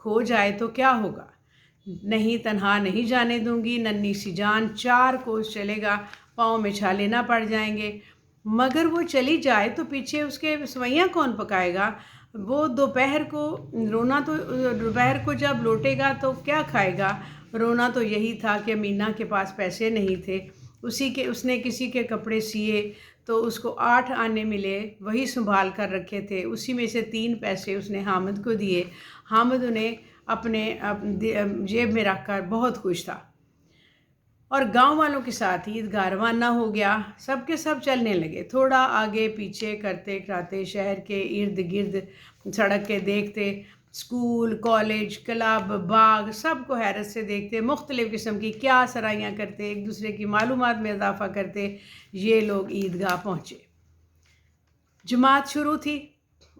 کھو جائے تو کیا ہوگا؟ نہیں تنہا نہیں جانے دوں گی، ننھی سی جان 4 کوس چلے گا، پاؤں میں چھالے نہ پڑ جائیں گے۔ مگر وہ چلی جائے تو پیچھے اس کے سوئیاں کون پکائے گا؟ وہ دوپہر کو جب لوٹے گا تو کیا کھائے گا؟ رونا تو یہی تھا کہ امینا کے پاس پیسے نہیں تھے، اس نے کسی کے کپڑے سیے تو اس کو 8 آنے ملے، وہی سنبھال کر رکھے تھے، اسی میں سے 3 پیسے اس نے حامد کو دیے۔ حامد انہیں اپنے جیب میں رکھ کر بہت خوش تھا اور گاؤں والوں کے ساتھ عیدگاہ روانہ ہو گیا۔ سب کے سب چلنے لگے، تھوڑا آگے پیچھے کرتے کراتے شہر کے ارد گرد سڑک کے دیکھتے، اسکول، کالج، کلب، باغ سب کو حیرت سے دیکھتے، مختلف قسم کی کیا سرائیاں کرتے، ایک دوسرے کی معلومات میں اضافہ کرتے۔ یہ لوگ عیدگاہ پہنچے، جماعت شروع تھی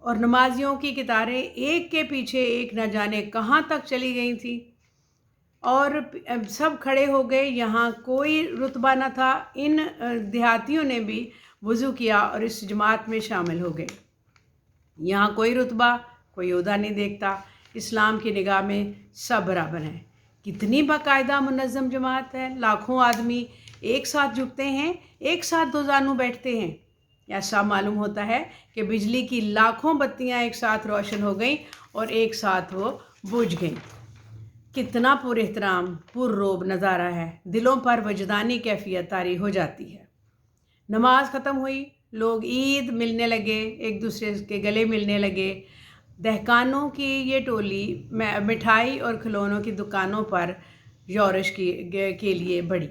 اور نمازیوں کی قطاریں ایک کے پیچھے ایک نہ جانے کہاں تک چلی گئی تھیں، اور سب کھڑے ہو گئے۔ یہاں کوئی رتبہ نہ تھا، ان دیہاتیوں نے بھی وضو کیا اور اس جماعت میں شامل ہو گئے۔ یہاں کوئی رتبہ، کوئی عہدہ نہیں دیکھتا، اسلام کی نگاہ میں سب برابر ہیں۔ کتنی باقاعدہ منظم جماعت ہے، لاکھوں آدمی ایک ساتھ جھکتے ہیں، ایک ساتھ دو زانو بیٹھتے ہیں۔ ایسا معلوم ہوتا ہے کہ بجلی کی لاکھوں بتیاں ایک ساتھ روشن ہو گئیں اور ایک ساتھ وہ بجھ گئیں۔ کتنا پر احترام، پر روب نظارہ ہے، دلوں پر وجدانی کیفیت طاری ہو جاتی ہے۔ نماز ختم ہوئی، لوگ عید ملنے لگے، ایک دوسرے کے گلے ملنے لگے۔ دہقانوں کی یہ ٹولی مٹھائی اور کھلونوں کی دکانوں پر یورش کے لیے بڑھی۔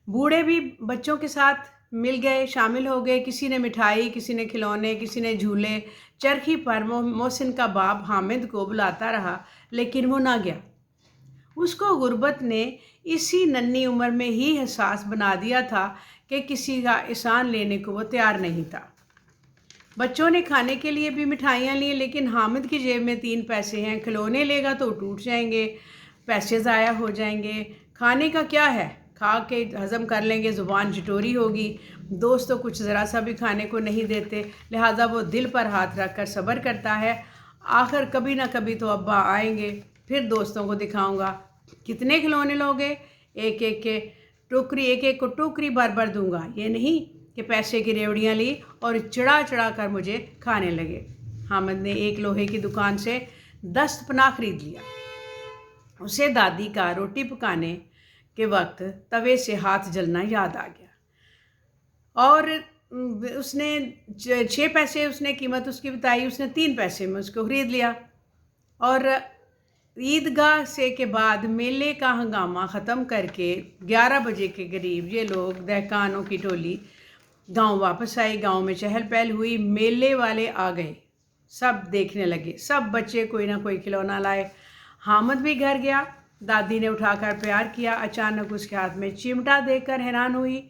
بوڑھے بھی بچوں کے ساتھ مل گئے، شامل ہو گئے، کسی نے مٹھائی، کسی نے کھلونے، کسی نے جھولے۔ چرخی پر محسن کا باپ حامد کو بلاتا رہا لیکن وہ نہ گیا۔ اس کو غربت نے اسی ننھی عمر میں ہی حساس بنا دیا تھا کہ کسی کا احسان لینے کو وہ تیار نہیں تھا۔ بچوں نے کھانے کے لیے بھی مٹھائیاں لیں، لیکن حامد کی جیب میں 3 پیسے ہیں، کھلونے لے گا تو ٹوٹ جائیں گے، پیسے ضائع ہو جائیں گے، کھانے کا کیا ہے، کھا کے ہضم کر لیں گے، زبان چٹوری ہوگی۔ دوست تو کچھ ذرا سا بھی کھانے کو نہیں دیتے، لہٰذا وہ دل پر ہاتھ رکھ کر صبر کرتا ہے۔ آخر کبھی نہ کبھی تو ابا آئیں گے، پھر دوستوں کو دکھاؤں گا۔ کتنے کھلونے لوگے؟ ایک ایک کو ٹوکری بھر بھر دوں گا، یہ نہیں کہ پیسے کی ریوڑیاں لی اور چڑھا چڑھا کر مجھے کھانے لگے۔ حامد نے ایک لوہے کی دکان سے دست پناہ خرید لیا۔ اسے دادی کا روٹی پکانے کے وقت توے سے ہاتھ جلنا یاد آ گیا، اور اس نے 6 پیسے اس نے قیمت اس کی بتائی، اس نے 3 پیسے میں اس کو خرید لیا۔ اور عیدگاہ سے کے بعد میلے کا ہنگامہ ختم کر کے 11 بجے کے قریب یہ لوگ دہقانوں کی ٹولی گاؤں واپس آئی۔ گاؤں میں چہل پہل ہوئی، میلے والے آ گئے، سب دیکھنے لگے، سب بچے کوئی نہ کوئی کھلونا لائے۔ حامد بھی گھر گیا، دادی نے اٹھا کر پیار کیا، اچانک اس کے ہاتھ میں چمٹا دیکھ کر حیران ہوئی۔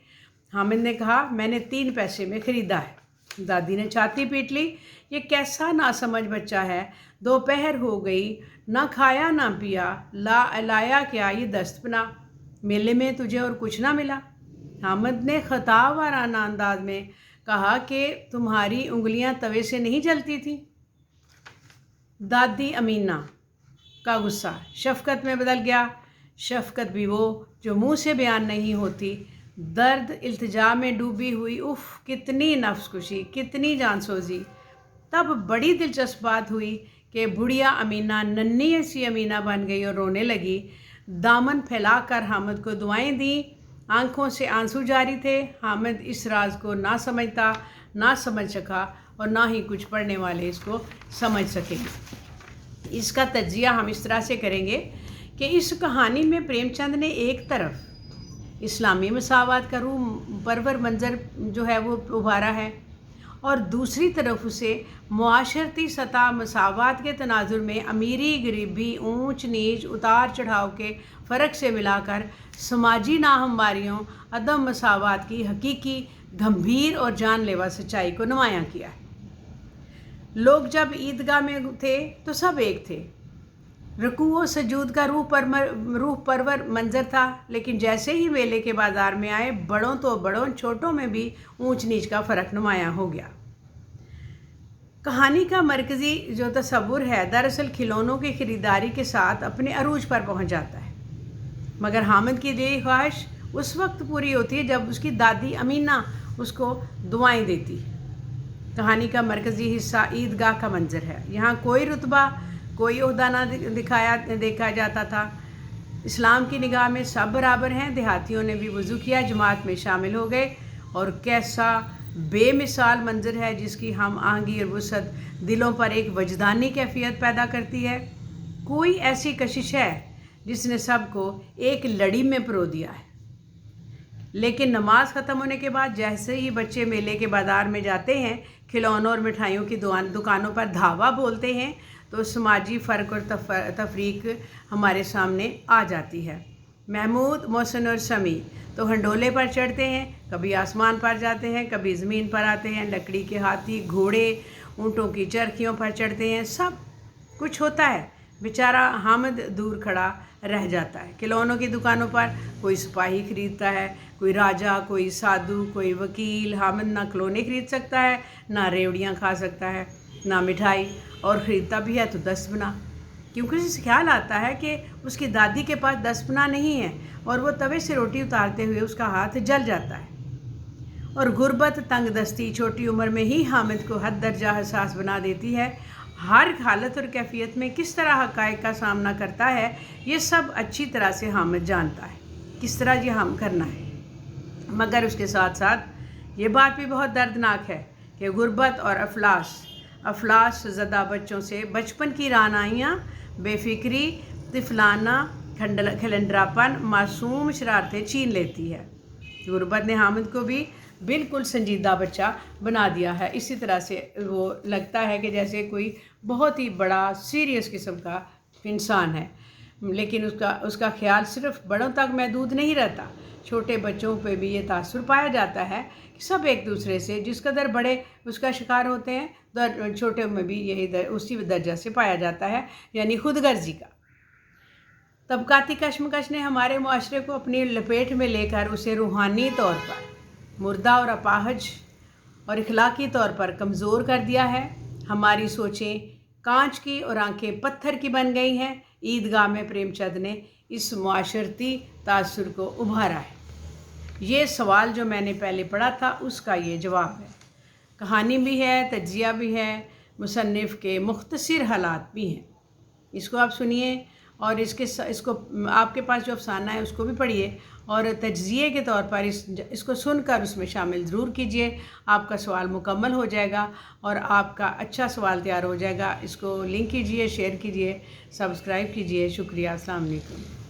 حامد نے کہا، میں نے 3 پیسے میں خریدا ہے۔ دادی نے چھاتی پیٹ لی، یہ کیسا ناسمجھ بچہ ہے، دوپہر ہو گئی، نہ کھایا نہ پیا، لایا کیا یہ دست پناہ، میلے میں تجھے اور کچھ نہ ملا؟ حامد نے خطا وارانہ انداز میں کہا کہ تمہاری انگلیاں توے سے نہیں جلتی تھیں؟ دادی امینا کا غصہ شفقت میں بدل گیا، شفقت بھی وہ جو منہ سے بیان نہیں ہوتی، درد التجا میں ڈوبی ہوئی۔ اف، کتنی نفس کشی، کتنی جان سوزی۔ تب بڑی دلچسپ بات ہوئی کہ بڑھیا امینا ننھی ایسی امینا بن گئی اور رونے لگی، دامن پھیلا کر حامد کو دعائیں دیں، آنکھوں سے آنسو جاری تھے۔ حامد اس راز کو نہ سمجھتا، نہ سمجھ سکا، اور نہ ہی کچھ پڑھنے والے اس کو سمجھ سکیں گے۔ اس کا تجزیہ ہم اس طرح سے کریں گے کہ اس کہانی میں پریم چند نے ایک طرف اسلامی مساوات کا روح پرور منظر جو ہے وہ ابھارا ہے، اور دوسری طرف اسے معاشرتی سطح مساوات کے تناظر میں امیری غریبی، اونچ نیچ، اتار چڑھاؤ کے فرق سے ملا کر سماجی ناہمواریوں، عدم مساوات کی حقیقی، گمبھیر اور جان لیوا سچائی کو نمایاں کیا ہے۔ لوگ جب عیدگاہ میں تھے تو سب ایک تھے، رکوع و سجود کا روح پرور منظر تھا، لیکن جیسے ہی میلے کے بازار میں آئے، بڑوں تو بڑوں، چھوٹوں میں بھی اونچ نیچ کا فرق نمایاں ہو گیا۔ کہانی کا مرکزی جو تصور ہے دراصل کھلونوں کی خریداری کے ساتھ اپنے عروج پر پہنچ جاتا ہے، مگر حامد کی دلی خواہش اس وقت پوری ہوتی ہے جب اس کی دادی امینہ اس کو دعائیں دیتی۔ کہانی کا مرکزی حصہ عیدگاہ کا منظر ہے۔ یہاں کوئی رتبہ، کوئی عہدہ نہ دیکھا جاتا تھا۔ اسلام کی نگاہ میں سب برابر ہیں۔ دیہاتیوں نے بھی وضو کیا، جماعت میں شامل ہو گئے، اور کیسا بے مثال منظر ہے جس کی ہم آہنگی اور وسعت دلوں پر ایک وجدانی کیفیت پیدا کرتی ہے۔ کوئی ایسی کشش ہے جس نے سب کو ایک لڑی میں پرو دیا ہے۔ لیکن نماز ختم ہونے کے بعد جیسے ہی بچے میلے کے بازار میں جاتے ہیں، کھلونوں اور مٹھائیوں کی دکانوں پر دھاوا بولتے ہیں، تو سماجی فرق اور تفریق ہمارے سامنے آ جاتی ہے۔ محمود، محسن اور سمیع تو ہنڈولے پر چڑھتے ہیں، کبھی آسمان پر جاتے ہیں، کبھی زمین پر آتے ہیں، لکڑی کے ہاتھی، گھوڑے، اونٹوں کی چرخیوں پر چڑھتے ہیں، سب کچھ ہوتا ہے۔ بیچارہ حامد دور کھڑا رہ جاتا ہے۔ کھلونوں کی دکانوں پر کوئی سپاہی خریدتا ہے، کوئی راجا، کوئی سادھو، کوئی وکیل۔ حامد نہ کھلونے خرید سکتا ہے، نہ ریوڑیاں کھا سکتا ہے، نہ مٹھائی، اور خریدتا بھی ہے تو 10 پنا، کیونکہ اسے خیال آتا ہے کہ اس کی دادی کے پاس 10 پنا نہیں ہے، اور وہ توے سے روٹی اتارتے ہوئے اس کا ہاتھ جل جاتا ہے۔ اور غربت، تنگ دستی چھوٹی عمر میں ہی حامد کو حد درجہ حساس بنا دیتی ہے۔ ہر حالت اور کیفیت میں کس طرح حقائق کا سامنا کرتا ہے، یہ سب اچھی طرح سے حامد جانتا ہے، کس طرح یہ ہم کرنا ہے۔ مگر اس کے ساتھ ساتھ یہ بات بھی بہت دردناک ہے کہ غربت اور افلاس زدہ بچوں سے بچپن کی رعنائیاں، بے فکری، طفلانہ کھلنڈراپن، معصوم شرارتیں چھین لیتی ہے۔ غربت نے حامد کو بھی بالکل سنجیدہ بچہ بنا دیا ہے۔ اسی طرح سے وہ لگتا ہے کہ جیسے کوئی بہت ہی بڑا سیریس قسم کا انسان ہے، لیکن اس کا خیال صرف بڑوں تک محدود نہیں رہتا۔ چھوٹے بچوں پہ بھی یہ تاثر پایا جاتا ہے کہ سب ایک دوسرے سے جس قدر بڑے اس کا شکار ہوتے ہیں، چھوٹے میں بھی یہی اسی درجہ سے پایا جاتا ہے، یعنی خود غرضی کا۔ طبقاتی کشمکش نے ہمارے معاشرے کو اپنی لپیٹ میں لے کر اسے روحانی طور پر مردہ اور اپاہج اور اخلاقی طور پر کمزور کر دیا ہے۔ ہماری سوچیں کانچ کی اور آنکھیں پتھر کی بن گئی ہیں۔ عیدگاہ میں پریم چند نے اس معاشرتی تاثر کو ابھارا ہے۔ یہ سوال جو میں نے پہلے پڑھا تھا اس کا یہ جواب ہے۔ کہانی بھی ہے، تجزیہ بھی ہے، مصنف کے مختصر حالات بھی ہیں۔ اس کو آپ سنیے، اور اس کو آپ کے پاس جو افسانہ ہے اس کو بھی پڑھیے، اور تجزیے کے طور پر اس کو سن کر اس میں شامل ضرور کیجیے۔ آپ کا سوال مکمل ہو جائے گا اور آپ کا اچھا سوال تیار ہو جائے گا۔ اس کو لنک کیجیے، شیئر کیجیے، سبسکرائب کیجیے۔ شکریہ، السلام علیکم۔